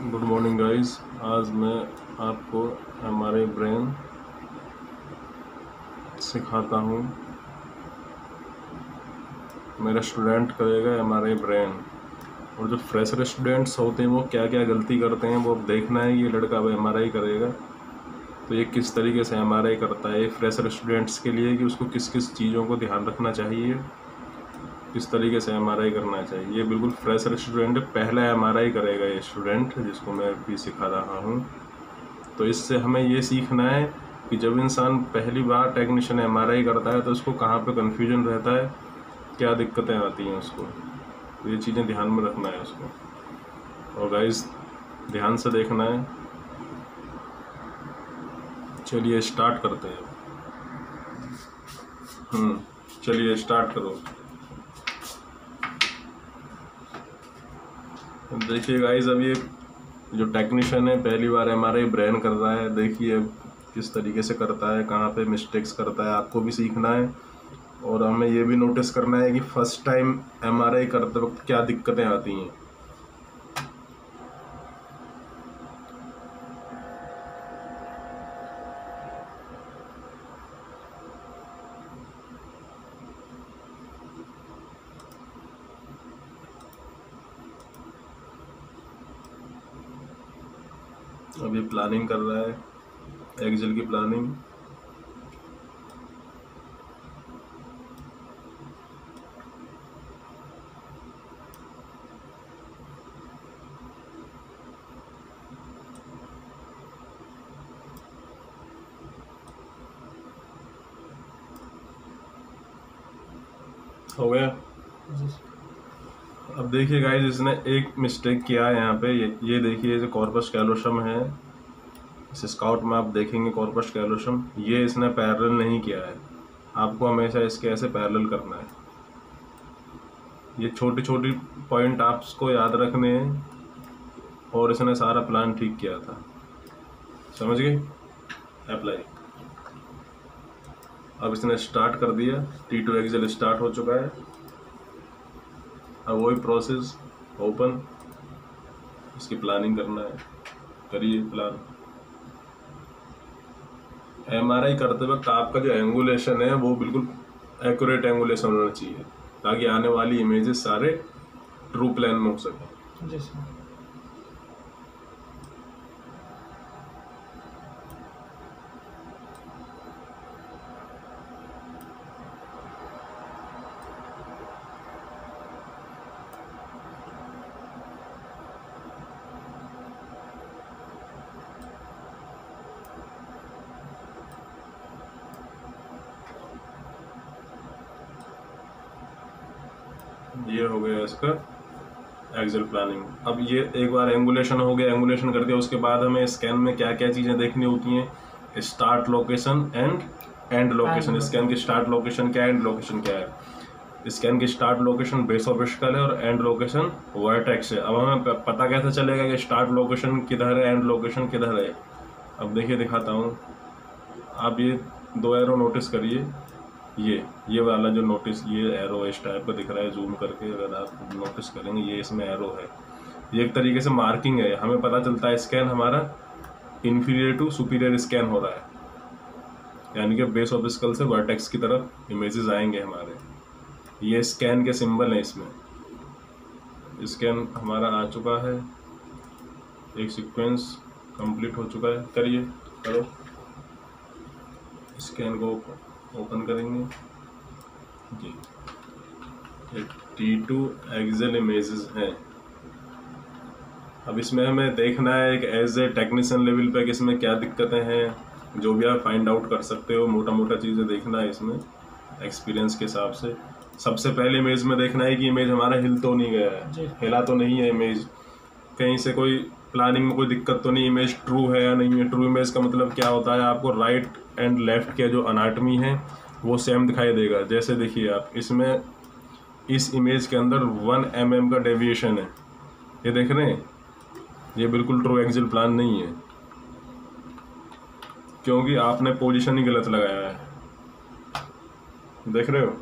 Good morning guys. आज मैं आपको हमारे ब्रेन सिखाता हूँ। मेरा स्टूडेंट करेगा हमारे ब्रेन, और जो फ्रेशर स्टूडेंट्स होते हैं वो क्या क्या गलती करते हैं वो अब देखना है। ये लड़का अब MRI करेगा तो ये किस तरीके से MRI करता है। ये फ्रेशर स्टूडेंट्स के लिए कि उसको किस किस चीज़ों को ध्यान रखना चाहिए, किस तरीके से MRI करना चाहिए। ये बिल्कुल फ्रेशर स्टूडेंट पहला MRI करेगा ये स्टूडेंट जिसको मैं भी सिखा रहा हूँ। तो इससे हमें ये सीखना है कि जब इंसान पहली बार टेक्नीशियन MRI करता है तो उसको कहाँ पे कन्फ्यूजन रहता है, क्या दिक्कतें आती हैं उसको। तो ये चीज़ें ध्यान में रखना है उसको। और गाइस ध्यान से देखना है। चलिए स्टार्ट करते हैं। चलिए स्टार्ट करो। देखिए गाइस, अब ये जो टेक्नीशियन है पहली बार MRI ब्रेन कर रहा है। देखिए किस तरीके से करता है, कहाँ पे मिस्टेक्स करता है, आपको भी सीखना है। और हमें ये भी नोटिस करना है कि फर्स्ट टाइम MRI करते वक्त क्या दिक्कतें आती हैं। अब ये प्लानिंग कर रहा है, एक्सेल की प्लानिंग। हो गया। अब देखिए गाइस, इसने एक मिस्टेक किया है यहाँ पे। ये देखिए जो कॉर्पस कैलोसम है, इस स्काउट में आप देखेंगे कॉर्पस कैलोसम, ये इसने पैरेलल नहीं किया है। आपको हमेशा इसके ऐसे पैरेलल करना है। ये छोटी छोटी पॉइंट आपको याद रखने हैं। और इसने सारा प्लान ठीक किया था, समझ गए। अप्लाई। अब इसने स्टार्ट कर दिया, T2 एक्सेल स्टार्ट हो चुका है। अब वही प्रोसेस ओपन, इसकी प्लानिंग करना है। करिए प्लान। MRI करते वक्त आपका जो एंगुलेशन है वो बिल्कुल एक्यूरेट एंगुलेशन होना चाहिए, ताकि आने वाली इमेजेस सारे ट्रू प्लान में हो सके। जैसे ये हो गया इसका एक्सेल प्लानिंग। अब ये एक बार एंगुलेशन हो गया, एंगुलेशन कर दिया, उसके बाद हमें स्कैन में क्या क्या चीज़ें देखनी होती हैं। Start location and end location. Scan की स्टार्ट लोकेशन क्या है, एंड लोकेशन क्या है। स्कैन की start location base of skull है और एंड लोकेशन वर्टेक्स है। अब हमें पता कैसे चलेगा कि स्टार्ट लोकेशन किधर है, एंड लोकेशन किधर है। अब देखिए दिखाता हूँ। आप ये दो एरो नोटिस करिए। ये वाला जो नोटिस, ये एरो इस टाइप का दिख रहा है, जूम करके अगर आप नोटिस करेंगे ये इसमें एरो है। ये एक तरीके से मार्किंग है, हमें पता चलता है स्कैन हमारा इन्फीरियर टू सुपीरियर स्कैन हो रहा है, यानी कि बेस ऑफ स्कल से वर्टेक्स की तरफ इमेजेस आएंगे हमारे। ये स्कैन के सिंबल है इसमें। स्कैन हमारा आ चुका है, एक सीक्वेंस कंप्लीट हो चुका है। करिए, करो। स्कैन को ओपन करेंगे जी। ये T2 एक्सेल इमेजेस हैं। अब इसमें हमें देखना है एक एज ए टेक्नीशियन लेवल पे कि इसमें क्या दिक्कतें हैं। जो भी आप फाइंड आउट कर सकते हो, मोटा मोटा चीज़ें देखना है इसमें एक्सपीरियंस के हिसाब से। सबसे पहले इमेज में देखना है कि इमेज हमारा हिल तो नहीं गया है, हिला तो नहीं है इमेज, कहीं से कोई प्लानिंग में कोई दिक्कत तो नहीं, इमेज ट्रू है या नहीं है। ट्रू इमेज का मतलब क्या होता है, आपको राइट एंड लेफ्ट के जो अनाटमी है वो सेम दिखाई देगा। जैसे देखिए आप इसमें, इस इमेज के अंदर 1 mm का डेविएशन है, ये देख रहे हैं। ये बिल्कुल ट्रू एक्सेल प्लान नहीं है, क्योंकि आपने पोजीशन ही गलत लगाया है। देख रहे हो,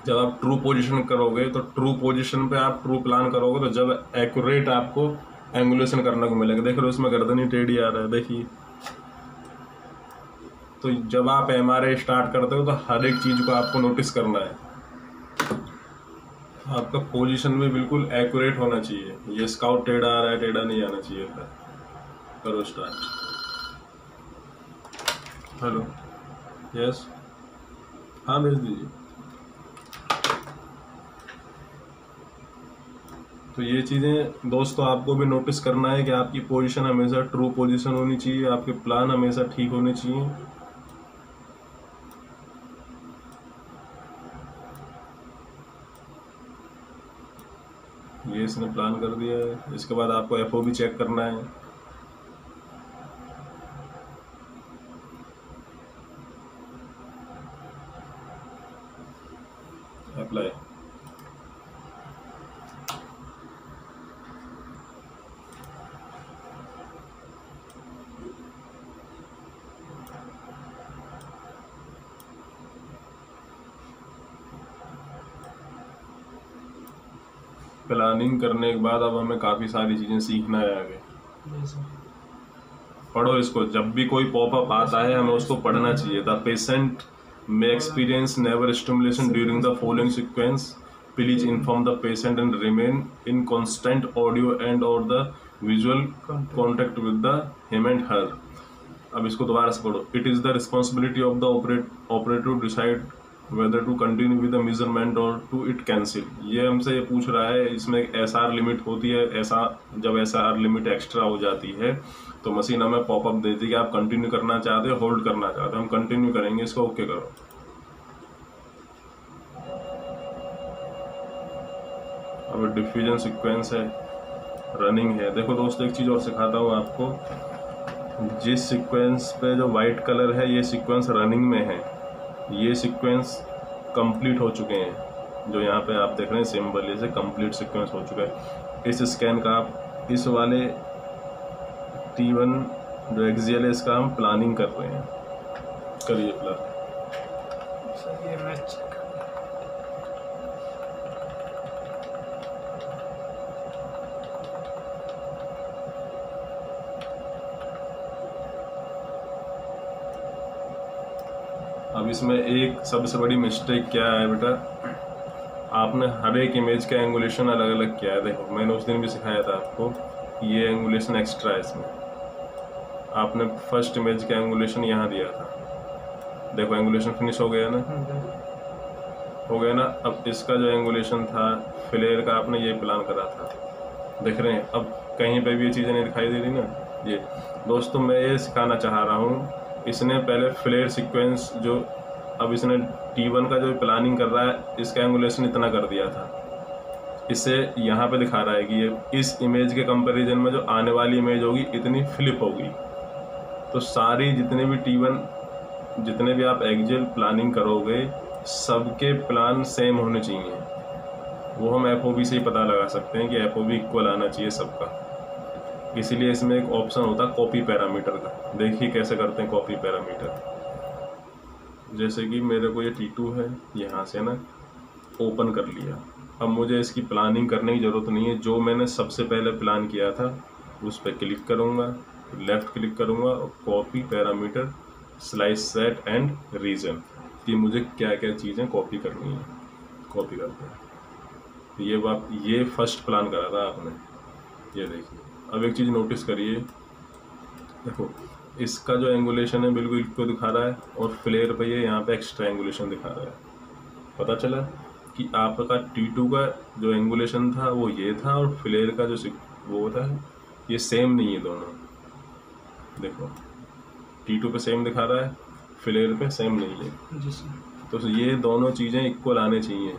जब आप ट्रू पोजीशन करोगे तो ट्रू पोजीशन पे आप ट्रू प्लान करोगे, तो जब एक्यूरेट आपको एंगुलेशन करने को मिलेगा। देख रहे हो उसमें गर्दन ही टेढ़ी आ रहा है, देखिए। तो जब आप MRI स्टार्ट करते हो तो हर एक चीज़ को आपको नोटिस करना है। आपका पोजीशन भी बिल्कुल एक्यूरेट होना चाहिए। ये स्काउट टेढ़ा आ रहा है, टेढ़ा नहीं आना चाहिए। फिर करो स्टार्ट। हेलो, यस, हाँ भेज दीजिए। तो ये चीज़ें दोस्तों आपको भी नोटिस करना है कि आपकी पोजीशन हमेशा ट्रू पोजीशन होनी चाहिए, आपके प्लान हमेशा ठीक होने चाहिए। ये इसने प्लान कर दिया है। इसके बाद आपको FOB चेक करना है। अप्लाई। प्लानिंग करने के बाद अब हमें काफ़ी सारी चीज़ें सीखना है आगे। पढ़ो इसको, जब भी कोई पॉपअप आता है हमें उसको पढ़ना चाहिए। The patient may experience nerve stimulation during the following sequence. Please inform the patient and remain in constant audio and or the visual contact with the him and her. अब इसको दोबारा से पढ़ो। It is the responsibility of the operator to decide whether to continue with the measurement or to it cancel. ये हमसे ये पूछ रहा है, इसमें एक SR लिमिट होती है। ऐसा जब SR लिमिट एक्स्ट्रा हो जाती है तो मशीन हमें पॉपअप देती है कि आप कंटिन्यू करना चाहते हो, होल्ड करना चाहते हो। हम कंटिन्यू करेंगे, इसको ओके करो। अब डिफ्यूजन सीक्वेंस है, रनिंग है। देखो दोस्तों एक चीज़ और सिखाता हूँ आपको। जिस सीक्वेंस पे जो वाइट कलर है ये सीक्वेंस रनिंग में है, ये सीक्वेंस कंप्लीट हो चुके हैं। जो यहाँ पे आप देख रहे हैं सिंबल, ये से कंप्लीट सीक्वेंस हो चुका है। इस स्कैन का आप इस वाले T1 जो एक्सियल है इसका हम प्लानिंग कर रहे हैं। करिए प्लान। अब इसमें एक सबसे बड़ी मिस्टेक क्या है बेटा, आपने हर एक इमेज का एंगुलेशन अलग अलग किया है। देखो मैंने उस दिन भी सिखाया था आपको, ये एंगुलेशन एक्स्ट्रा है इसमें। आपने फर्स्ट इमेज का एंगुलेशन यहाँ दिया था, देखो एंगुलेशन फिनिश हो गया ना, हो गया ना। अब इसका जो एंगुलेशन था फ्लेयर का आपने ये प्लान करा था, देख रहे हैं। अब कहीं पे भी ये चीज़ें नहीं दिखाई दे रही ना। ये दोस्तों मैं ये सिखाना चाह रहा हूँ। इसने पहले फ्लेयर सीक्वेंस जो अब इसने T1 का जो प्लानिंग कर रहा है इसका एंगुलेशन इतना कर दिया था। इसे यहाँ पे दिखा रहा है कि ये इस इमेज के कंपैरिजन में जो आने वाली इमेज होगी इतनी फ्लिप होगी। तो सारी जितने भी T1 जितने भी आप एक्सियल प्लानिंग करोगे सबके प्लान सेम होने चाहिए। वो हम FOB से ही पता लगा सकते हैं कि FOB इक्वल आना चाहिए सबका। इसीलिए इसमें एक ऑप्शन होता है कॉपी पैरामीटर का। देखिए कैसे करते हैं कॉपी पैरामीटर। जैसे कि मेरे को ये T2 है, यहाँ से ना ओपन कर लिया। अब मुझे इसकी प्लानिंग करने की ज़रूरत नहीं है। जो मैंने सबसे पहले प्लान किया था उस पर क्लिक करूँगा, लेफ़्ट क्लिक करूँगा और copy parameter slice set and region कि मुझे क्या क्या चीज़ें कॉपी करनी है। कॉपी करते हैं। ये फर्स्ट प्लान करा था आपने, ये देखिए। अब एक चीज़ नोटिस करिए, देखो इसका जो एंगुलेशन है बिल्कुल इसको दिखा रहा है और फ्लेयर पे ये यहाँ पे एक्स्ट्रा एंगुलेशन दिखा रहा है। पता चला कि आपका T2 का जो एंगुलेशन था वो ये था और फ्लेयर का जो वो था ये सेम नहीं है दोनों। देखो T2 पे सेम दिखा रहा है, फ्लेयर पे सेम नहीं है। तो ये दोनों चीज़ें इक्वल आने चाहिए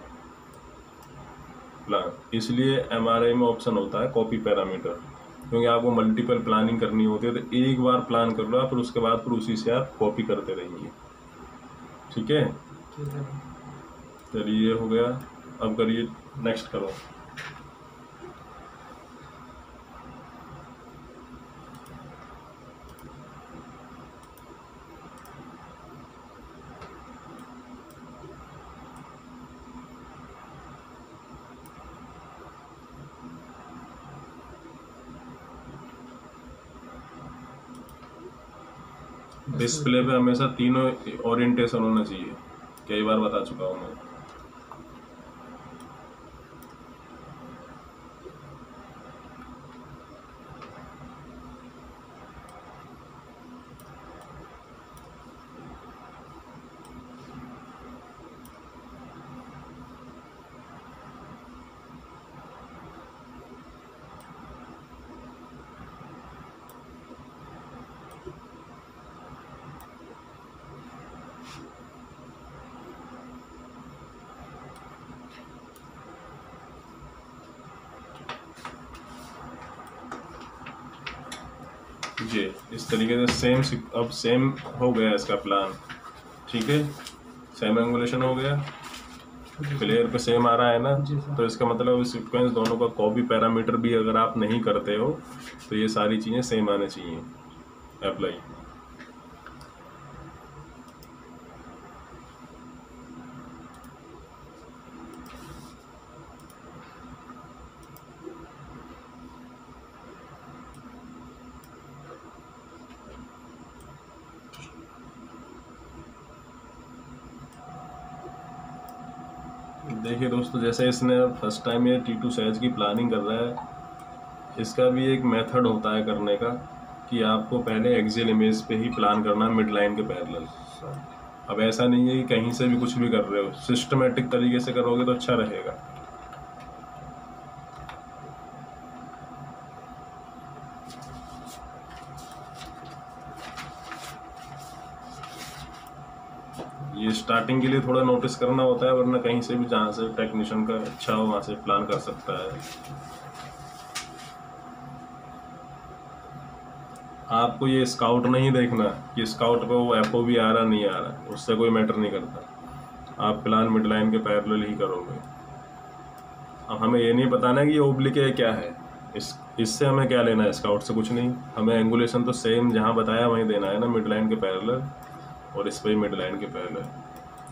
प्लान। इसलिए MRI में ऑप्शन होता है कॉपी पैरामीटर, क्योंकि आपको मल्टीपल प्लानिंग करनी होती है। तो एक बार प्लान कर लो, फिर उसके बाद फिर उसी से आप कॉपी करते रहिए। ठीक है, चलिए ये हो गया। अब करिए नेक्स्ट करो। डिस्प्ले पे हमेशा तीनों ओरिएंटेशन होना चाहिए, कई बार बता चुका हूँ मैं। जी इस तरीके से अब सेम हो गया इसका प्लान, ठीक है, सेम एंगुलेशन हो गया, प्लेयर पे सेम आ रहा है ना, तो इसका मतलब सीक्वेंस दोनों का कॉपी पैरामीटर भी अगर आप नहीं करते हो तो ये सारी चीज़ें सेम आने चाहिए। अप्लाई। देखिए दोस्तों, जैसे इसने फर्स्ट टाइम ये T2 साइज की प्लानिंग कर रहा है, इसका भी एक मेथड होता है करने का कि आपको पहले एक्सेल इमेज पे ही प्लान करना मिड लाइन के पैरेलल। अब ऐसा नहीं है कि कहीं से भी कुछ भी कर रहे हो, सिस्टमेटिक तरीके से करोगे तो अच्छा रहेगा। ये स्टार्टिंग के लिए थोड़ा नोटिस करना होता है, वरना कहीं से भी जहाँ से टेक्नीशियन का अच्छा हो वहाँ से प्लान कर सकता है। आपको ये स्काउट नहीं देखना कि स्काउट पे वो एफओ भी आ रहा नहीं आ रहा, उससे कोई मैटर नहीं करता, आप प्लान मिड लाइन के पैरेलल ही करोगे। अब हमें ये नहीं बताना है कि ये ओब्लिक है क्या है, इससे हमें क्या लेना है, स्काउट से कुछ नहीं, हमें एंगुलेशन तो सेम जहाँ बताया वहीं देना है ना, मिड लाइन के पैरेलल, और इस पर मिड लाइन के पैरेलल।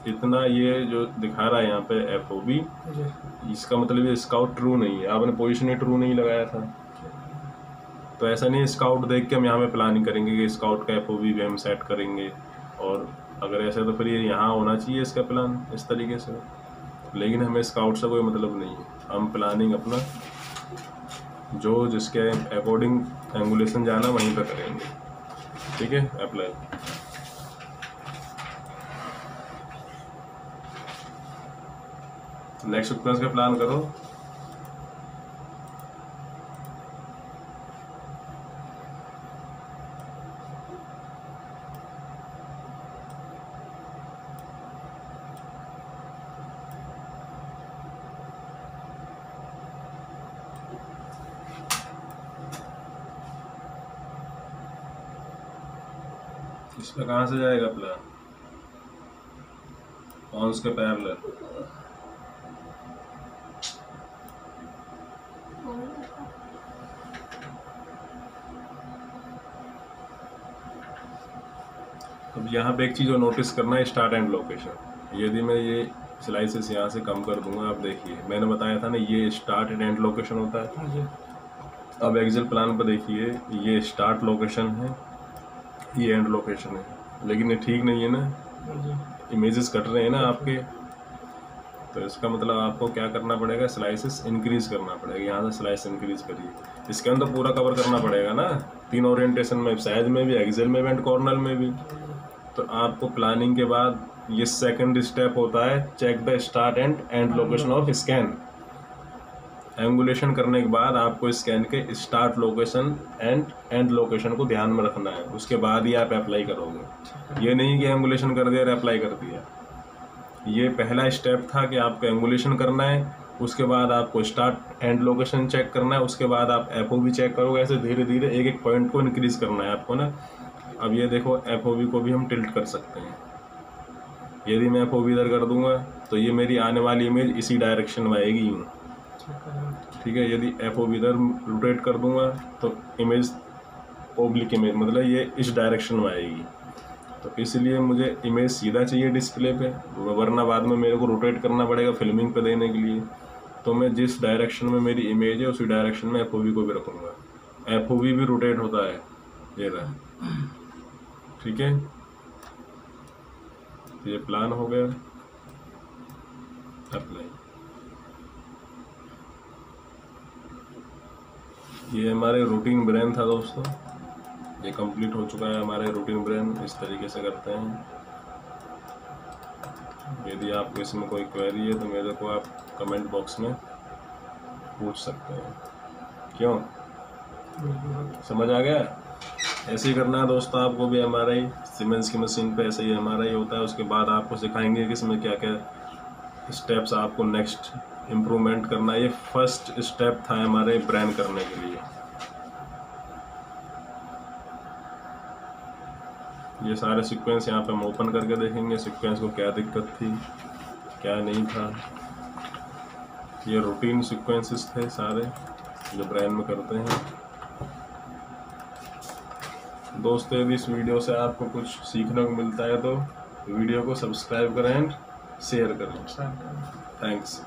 इतना ये जो दिखा रहा है यहाँ पे एफओबी, इसका मतलब ये स्काउट ट्रू नहीं है, आपने पोजीशन ही ट्रू नहीं लगाया था। तो ऐसा नहीं स्काउट देख के हम यहाँ पे प्लानिंग करेंगे कि स्काउट का एफओबी भी हम सेट करेंगे, और अगर ऐसे तो फिर ये यहाँ होना चाहिए इसका प्लान इस तरीके से। लेकिन हमें स्काउट से कोई मतलब नहीं है, हम प्लानिंग अपना जो जिसके अकॉर्डिंग एंगुलेशन जाना वहीं पे करेंगे, ठीक है। अप्लाई। नेक्स्ट सीक्वेंस का प्लान करो। इसमें कहाँ से जाएगा प्लान, पॉन्स के पैरेलल। अब यहाँ पे एक चीज़ और नोटिस करना है, स्टार्ट एंड लोकेशन। यदि मैं ये स्लाइसेस यहाँ से कम कर दूंगा, आप देखिए मैंने बताया था ना ये स्टार्ट एंड एंड लोकेशन होता है। अब एक्सेल प्लान पर देखिए, ये स्टार्ट लोकेशन है, ये एंड लोकेशन है, लेकिन ये ठीक नहीं है ना, इमेजेस कट रहे हैं ना आपके। तो इसका मतलब आपको क्या करना पड़ेगा, स्लाइसेस इंक्रीज करना पड़ेगा, यहाँ से स्लाइस इंक्रीज करिए, इसके अंदर पूरा कवर करना पड़ेगा ना, तीन ओरिएंटेशन में, साइज में भी, एक्सेल में भी एंड कॉर्नर में भी। तो आपको प्लानिंग के बाद ये सेकंड स्टेप होता है, check the start and end location of scan. Angulation करने के बाद आपको स्कैन के start location and end location को ध्यान में रखना है, उसके बाद ही आप अप्लाई करोगे। ये नहीं कि एंगुलेशन कर दिया और अप्लाई कर दिया। ये पहला स्टेप था कि आपको एंगुलेशन करना है, उसके बाद आपको स्टार्ट एंड लोकेशन चेक करना है, उसके बाद आप एफओबी चेक करोगे। ऐसे धीरे धीरे एक एक पॉइंट को इंक्रीज करना है आपको ना। अब ये देखो, एफओबी को भी हम टिल्ट कर सकते हैं। यदि मैं एफओबी इधर कर दूंगा तो ये मेरी आने वाली इमेज इसी डायरेक्शन में आएगी, ठीक है। यदि एफओबी इधर रोटेट कर दूंगा तो इमेज ओब्लिक इमेज, मतलब ये इस डायरेक्शन में आएगी। तो इसलिए मुझे इमेज सीधा चाहिए डिस्प्ले पे, वरना बाद में मेरे को रोटेट करना पड़ेगा फिल्मिंग पे देने के लिए। तो मैं जिस डायरेक्शन में मेरी इमेज है उसी डायरेक्शन में एफओबी को भी रखूँगा। एफओबी भी रोटेट होता है, ये रहा, ठीक है, ये प्लान हो गया। अप्लाई, ये हमारे रूटीन ब्रेन था दोस्तों, ये कंप्लीट हो चुका है हमारे रूटीन ब्रेन। इस तरीके से करते हैं। यदि आपको इसमें कोई क्वेरी है तो मेरे को आप कमेंट बॉक्स में पूछ सकते हैं। क्यों, समझ आ गया? ऐसे ही करना है दोस्तों आपको भी। MRI सीमेंस की मशीन पे ऐसे ही MRI होता है। उसके बाद आपको सिखाएंगे कि इसमें क्या क्या स्टेप्स आपको नेक्स्ट इम्प्रूवमेंट करना है। ये फर्स्ट स्टेप था हमारे ब्रेन करने के लिए। ये सारे सीक्वेंस यहाँ पे हम ओपन करके देखेंगे, सीक्वेंस को क्या दिक्कत थी क्या नहीं था। ये रूटीन सीक्वेंसेस थे सारे जो ब्रेन में करते हैं। दोस्तों यदि इस वीडियो से आपको कुछ सीखने को मिलता है तो वीडियो को सब्सक्राइब करें एंड शेयर करें। थैंक्स।